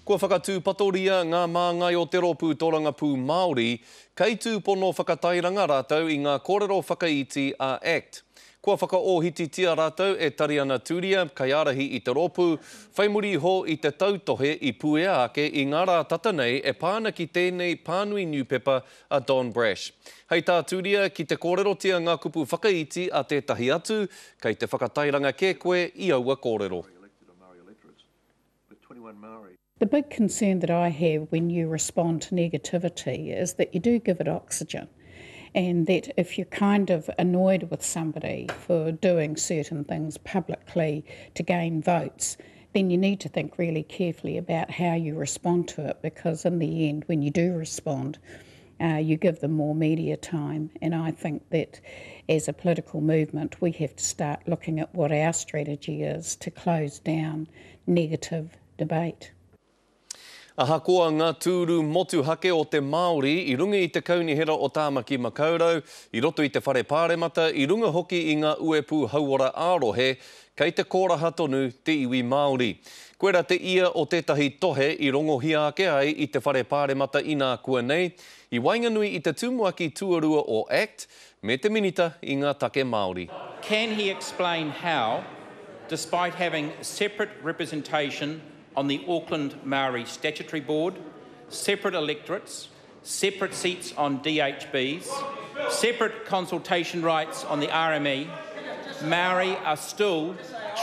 Kua whakatūpatoria ngā māngai o te ropu tōrangapū Māori, kei tūpono whakatairanga rātou i ngā kōrero whakaiti a ACT. Kua whakaōhititia rātou e Tariana Turia, kai arahi i te ropu, whaimuri ho i te tautohe i puea ake i ngā rā tata nei e pāna ki tēnei pānui newspaper a Don Brash. Hei tā Turia, ki te kōrerotia ngā kupu whakaiti a tētahi atu, kei te whakatairanga kē koe i aua kōrero. The big concern that I have when you respond to negativity is that you do give it oxygen, and that if you're kind of annoyed with somebody for doing certain things publicly to gain votes, then you need to think really carefully about how you respond to it, because in the end, when you do respond, you give them more media time. And I think that as a political movement, we have to start looking at what our strategy is to close down negative debate. Aha koa ngā tūru motu hake o te Māori i runga i te kaunihera o Tāmaki Makaurau, i roto i te whare pāremata, i runga hoki i ngā uepu hauora ārohe, kei te kōraha tonu te iwi Māori. Koera te ia o tētahi tohe i rongohia ake ai i te whare pāremata i nā kua nei, i wainganui i te tumuaki tuarua o ACT, me te minita i ngā take Māori. Can he explain how, despite having separate representation on the Auckland Maori Statutory Board, separate electorates, separate seats on DHBs, separate consultation rights on the RME, Maori are still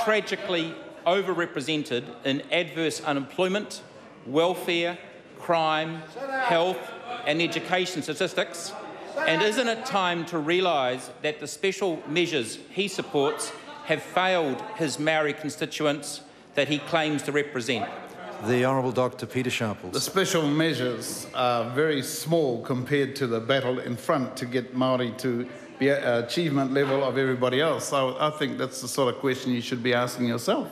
tragically overrepresented in adverse unemployment, welfare, crime, health and education statistics? And isn't it time to realise that the special measures he supports have failed his Maori constituents that he claims to represent? The Honourable Dr. Peter Sharples. The special measures are very small compared to the battle in front to get Māori to be at achievement level of everybody else. So I think that's the sort of question you should be asking yourself.